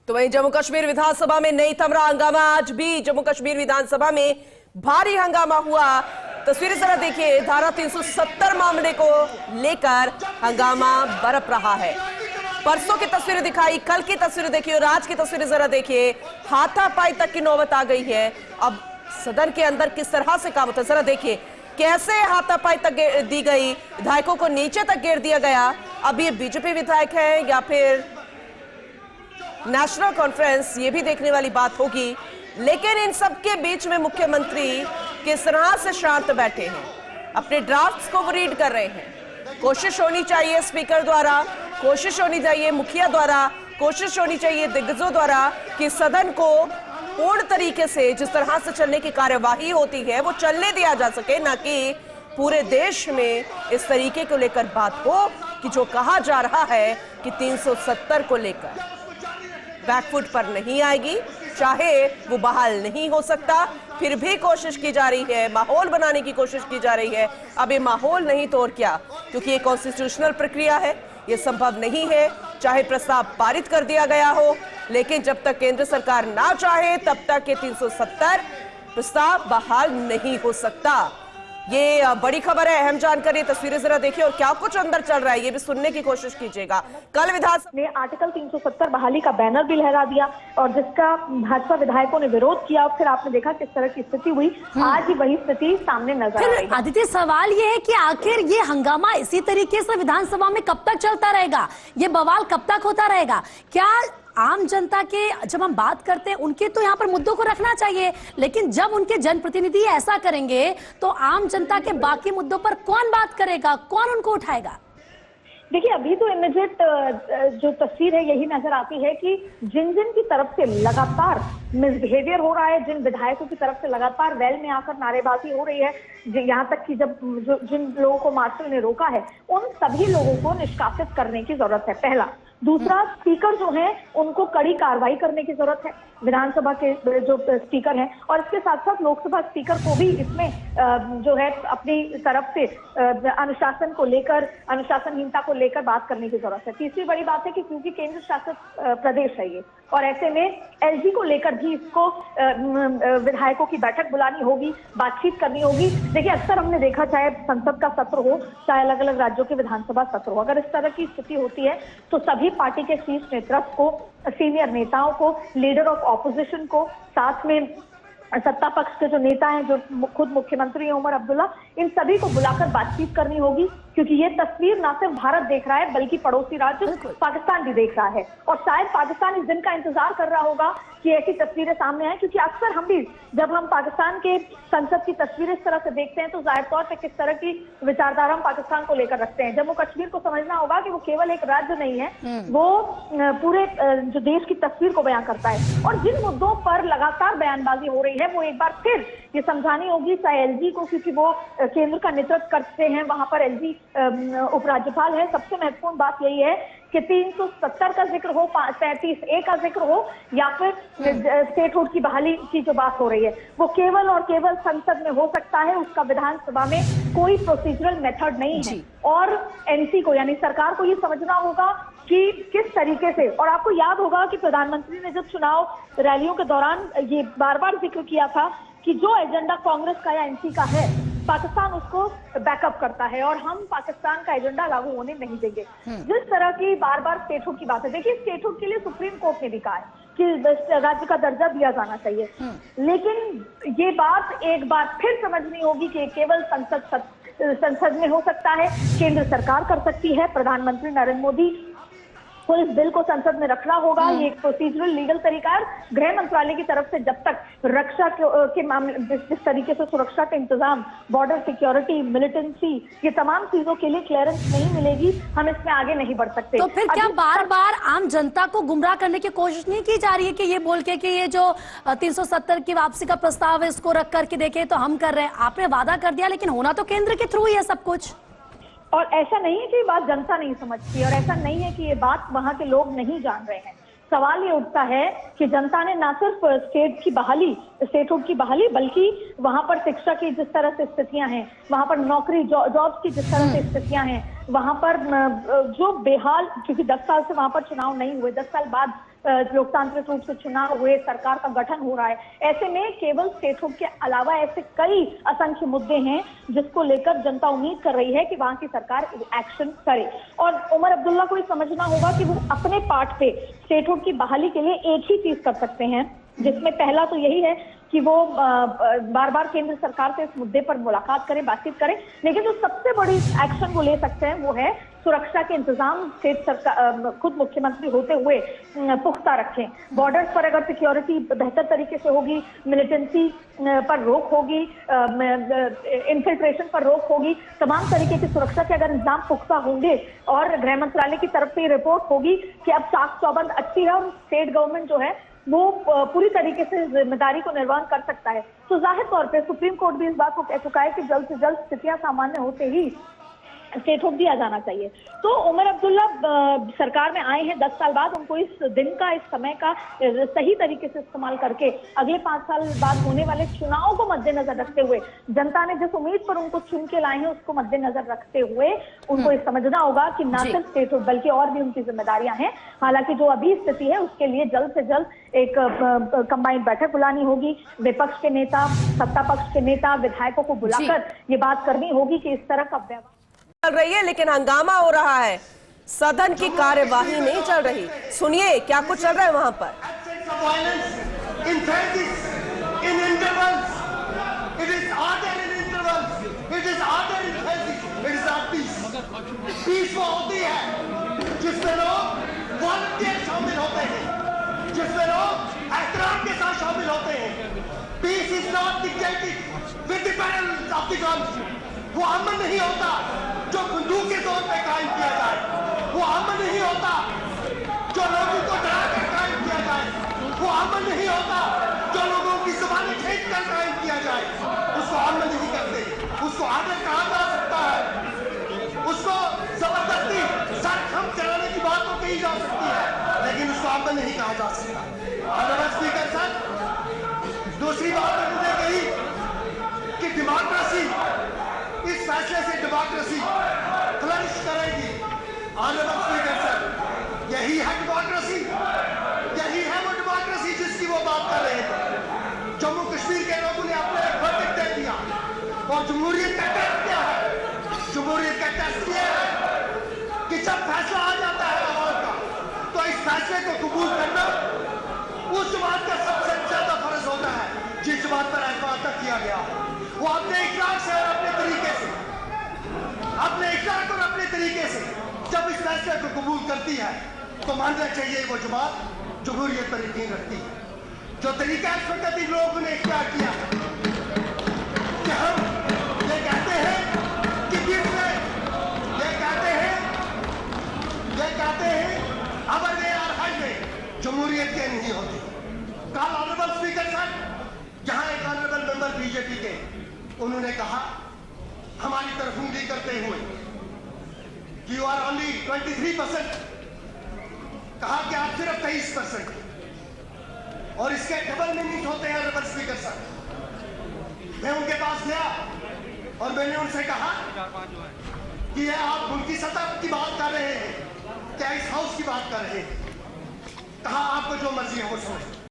तो वहीं जम्मू कश्मीर विधानसभा में नहीं थम रहा हंगामा। आज भी जम्मू कश्मीर विधानसभा में भारी हंगामा हुआ। तस्वीरें जरा देखिए। धारा 370 मामले को लेकर हंगामा बरप रहा है। परसों की तस्वीरें दिखाई, कल की तस्वीरें देखिए और आज की तस्वीरें जरा देखिए। हाथापाई तक की नौबत आ गई है। अब सदन के अंदर किस तरह से काम होता है जरा देखिए। कैसे हाथापाई तक दी गई, विधायकों को नीचे तक गिर दिया गया। अब ये बीजेपी विधायक है या फिर नेशनल कॉन्फ्रेंस, ये भी देखने वाली बात होगी। लेकिन इन सब के बीच में मुख्यमंत्री किस तरह से शांत बैठे हैं, अपने ड्राफ्ट्स को रीड कर रहे हैं। कोशिश होनी चाहिए स्पीकर द्वारा, कोशिश होनी चाहिए मुखिया द्वारा, कोशिश होनी चाहिए दिग्गजों द्वारा कि सदन को पूर्ण तरीके से जिस तरह से चलने की कार्यवाही होती है वो चलने दिया जा सके, ना कि पूरे देश में इस तरीके को लेकर बात हो कि जो कहा जा रहा है कि 370 को लेकर बैकफुट पर नहीं आएगी, चाहे वो बहाल नहीं हो सकता, फिर भी कोशिश की जा रही है, माहौल बनाने की कोशिश की जा रही है। अब ये माहौल नहीं तो और क्या, क्योंकि ये कॉन्स्टिट्यूशनल प्रक्रिया है, ये संभव नहीं है चाहे प्रस्ताव पारित कर दिया गया हो। लेकिन जब तक केंद्र सरकार ना चाहे तब तक ये 370 प्रस्ताव बहाल नहीं हो सकता। ये बड़ी खबर है, अहम जानकारी। तस्वीरें जरा देखिए और क्या कुछ अंदर चल रहा है ये भी सुनने की कोशिश कीजिएगा। कल विधानसभा ने आर्टिकल 370 बहाली का बैनर भी लहरा दिया और जिसका भाजपा विधायकों ने विरोध किया और फिर आपने देखा किस तरह की स्थिति हुई। आज ही वही स्थिति सामने नजर आ रही है। आदित्य, सवाल ये है कि आखिर ये हंगामा इसी तरीके से विधानसभा में कब तक चलता रहेगा, ये बवाल कब तक होता रहेगा? क्या आम जनता के, जब हम बात करते हैं उनके तो यहाँ पर मुद्दों को रखना चाहिए, लेकिन जब उनके जनप्रतिनिधि ऐसा करेंगे तो आम जनता के बाकी मुद्दों पर कौन बात करेगा, कौन उनको उठाएगा? देखिए, अभी तो इमीडिएट जो तस्वीर है यही नजर आती है कि जिन जिन की तरफ से लगातार मिसबिहेवियर हो रहा है, जिन विधायकों की तरफ से लगातार वैल में आकर नारेबाजी हो रही है, यहाँ तक कि जब जिन लोगों को मार्शल ने रोका है उन सभी लोगों को निष्कासित करने की जरूरत है, पहला। दूसरा, स्पीकर जो हैं उनको कड़ी कार्रवाई करने की जरूरत है, विधानसभा के जो स्पीकर हैं, और इसके साथ साथ लोकसभा स्पीकर को भी इसमें जो है अपनी तरफ से अनुशासन को लेकर, अनुशासनहीनता को लेकर बात करने की जरूरत है। तीसरी बड़ी बात है कि क्योंकि केंद्र शासित प्रदेश है ये, और ऐसे में एलजी को लेकर भी इसको विधायकों की बैठक बुलानी होगी, बातचीत करनी होगी। देखिए, अक्सर हमने देखा, चाहे संसद का सत्र हो, चाहे अलग अलग राज्यों के विधानसभा सत्र हो, अगर इस तरह की स्थिति होती है तो सभी पार्टी के शीर्ष नेतृत्व को, सीनियर नेताओं को, लीडर ऑफ ऑपोजिशन को, साथ में सत्ता पक्ष के जो नेता हैं, जो खुद मुख्यमंत्री हैं उमर अब्दुल्ला, इन सभी को बुलाकर बातचीत करनी होगी, क्योंकि ये तस्वीर ना सिर्फ भारत देख रहा है बल्कि पड़ोसी राज्य पाकिस्तान भी देख रहा है। और शायद पाकिस्तान इस दिन का इंतजार कर रहा होगा कि ऐसी तस्वीरें सामने आए, क्योंकि अक्सर हम भी जब हम पाकिस्तान के संसद की तस्वीरें इस तरह से देखते हैं तो जाहिर तौर पर किस तरह की विचारधारा हम पाकिस्तान को लेकर रखते हैं। जम्मू कश्मीर को समझना होगा कि वो केवल एक राज्य नहीं है, वो पूरे जो देश की तस्वीर को बयां करता है। और जिन मुद्दों पर लगातार बयानबाजी हो रही है वो एक बार फिर ये समझानी होगी, चाहे एलजी को, क्योंकि वो केंद्र का नेतृत्व करते हैं, वहां पर एलजी उपराज्यपाल है। सबसे महत्वपूर्ण बात यही है कि 370 का जिक्र हो, 35A का जिक्र हो, या फिर स्टेटहुड की बहाली की जो बात हो रही है वो केवल और केवल संसद में हो सकता है, उसका विधानसभा में कोई प्रोसीजरल मेथड नहीं है। और एनसी को, यानी सरकार को ये समझना होगा कि किस तरीके से, और आपको याद होगा कि प्रधानमंत्री ने जब चुनाव रैलियों के दौरान ये बार बार जिक्र किया था कि जो एजेंडा कांग्रेस का या एनसी का है, पाकिस्तान उसको बैकअप करता है और हम पाकिस्तान का एजेंडा लागू होने नहीं देंगे। जिस तरह की बार बार स्टेटहुड की बात है, देखिए स्टेटहुड के लिए सुप्रीम कोर्ट ने भी कहा है कि राज्य का दर्जा दिया जाना चाहिए, लेकिन ये बात एक बार फिर समझनी होगी कि केवल संसद में हो सकता है, केंद्र सरकार कर सकती है, प्रधानमंत्री नरेंद्र मोदी को इस बिल को संसद में रखना होगा। ये एक प्रोसीजरल लीगल तरीका है। गृह मंत्रालय की तरफ से जब तक रक्षा के मामले, जिस तरीके से सुरक्षा के इंतजाम, बॉर्डर सिक्योरिटी, मिलिटेंसी, ये तमाम चीजों के लिए क्लियरेंस नहीं मिलेगी, हम इसमें आगे नहीं बढ़ सकते। तो फिर क्या बार बार आम जनता को गुमराह करने की कोशिश नहीं की जा रही है कि ये बोल के कि ये जो 370 की वापसी का प्रस्ताव है इसको रख करके देखे तो हम कर रहे हैं? आपने वादा कर दिया, लेकिन होना तो केंद्र के थ्रू ही है सब कुछ। और ऐसा नहीं है कि ये बात जनता नहीं समझती, और ऐसा नहीं है कि ये बात वहां के लोग नहीं जान रहे हैं। सवाल ये उठता है कि जनता ने ना सिर्फ स्टेटहुड की बहाली, बल्कि वहां पर शिक्षा की जिस तरह से स्थितियां हैं, वहां पर नौकरी जॉब्स की जिस तरह से स्थितियां हैं, वहां पर जो बेहाल, क्योंकि 10 साल से वहां पर चुनाव नहीं हुए, 10 साल बाद लोकतांत्रिक रूप से चुनाव हुए, सरकार का गठन हो रहा है। ऐसे में केवल स्टेटहुड के अलावा ऐसे कई असंख्य मुद्दे हैं जिसको लेकर जनता उम्मीद कर रही है कि वहां की सरकार एक्शन करे। और उमर अब्दुल्ला को ये समझना होगा कि वो अपने पार्ट पे स्टेटहुड की बहाली के लिए एक ही चीज कर सकते हैं, जिसमें पहला तो यही है कि वो बार बार केंद्र सरकार से इस मुद्दे पर मुलाकात करें, बातचीत करें। लेकिन जो सबसे बड़ी एक्शन वो ले सकते हैं वो है सुरक्षा के इंतजाम स्टेट सरकार खुद मुख्यमंत्री होते हुए पुख्ता रखें। बॉर्डर्स पर अगर सिक्योरिटी बेहतर तरीके से होगी, मिलिटेंसी पर रोक होगी, इन्फिल्ट्रेशन पर रोक होगी, तमाम तरीके की सुरक्षा के अगर इंतजाम पुख्ता होंगे और गृह मंत्रालय की तरफ से रिपोर्ट होगी कि अब साख चौबंद अच्छी है और स्टेट गवर्नमेंट जो है वो पूरी तरीके से जिम्मेदारी को निर्वहन कर सकता है, तो जाहिर तौर पे सुप्रीम कोर्ट भी इस बात को कह चुका है कि जल्द से जल्द स्थितियां सामान्य होते ही स्टेटहुड दिया जाना चाहिए। तो उमर अब्दुल्ला सरकार में आए हैं 10 साल बाद, उनको इस दिन का, इस समय का सही तरीके से इस्तेमाल करके अगले 5 साल बाद होने वाले चुनाव को मद्देनजर रखते हुए, जनता ने जिस उम्मीद पर उनको चुन के लाए हैं उसको मद्देनजर रखते हुए उनको ये समझना होगा कि न सिर्फ स्टेटहुड बल्कि और भी उनकी जिम्मेदारियां हैं। हालांकि जो अभी स्थिति है उसके लिए जल्द से जल्द एक कंबाइंड बैठक बुलानी होगी, विपक्ष के नेता, सत्ता पक्ष के नेता, विधायकों को बुलाकर ये बात करनी होगी कि इस तरह का व्यवहार चल रही है, लेकिन हंगामा हो रहा है, सदन की कार्यवाही नहीं चल रही। सुनिए क्या कुछ चल रहा है वहां पर। पीस वो होती है जिसमें लोग वॉलंटियर शामिल होते हैं, जिसमें लोग एहतराम के साथ शामिल होते हैं। Peace is not dictated with the barrels of the guns. वो अमन नहीं होता जो बंदूक के तौर पे कायम किया जाए, वो अमन नहीं होता जो लोगों को डराकर कायम किया जाए, वो अमन नहीं होता जो लोगों की जुबानें खींच कर कायम किया जाए। उसको अमन नहीं करते, उसको आदर कहा जा सकता है, उसको जबरदस्ती सर खम कराने की बात तो कही जा सकती है, लेकिन उसको अमन नहीं कहा जा सकता। स्पीकर सर, दूसरी बात उन्होंने कही कि डेमोक्रेसी, इस फैसले से डेमोक्रेसी फ्लरिश करेगी। ऑनरेबल स्पीकर सर, यही है डेमोक्रेसी, यही है वो डेमोक्रेसी जिसकी वो बात कर रहे थे। जम्मू कश्मीर के लोगों ने अपने वर्डिक्ट दे दिया और जमहूरियत का टेस्ट किया है। जमहूरियत का टेस्ट किया है कि जब फैसला आ जाता है आवाम का, तो इस फैसले को कबूल करना उस जमात का सबसे ज्यादा फर्ज होता है जिस जमात पर एतमाद किया गया। वो अपने इखलाक से और अपने तरीके से, अपने इखलाक और अपने तरीके से जब इस फैसले को कबूल करती है तो मानना चाहिए वो जमात जमहूरियत पर यकीन रखती है। जो तरीका इस वक्त इन लोगों ने इख्तियार किया कि हम ये कहते हैं कि ये कहते हैं अमर में और हज में जमहूरियत के नहीं होती। कल ऑनरेबल स्पीकर साहब, जहां एक ऑनरेबल मेंबर बीजेपी के, उन्होंने कहा हमारी तरफ उंगली करते हुए कि यू आर ओनली 23%, कहा कि आप सिर्फ 23%, और इसके डबल मीनिंग होते हैं ऑनरेबल स्पीकर साहब। मैं उनके पास गया और मैंने उनसे कहा कि ये आप उनकी सत्ता की बात कर रहे हैं क्या इस हाउस की बात कर रहे हैं? कहा आपको जो मर्जी है वो समझ।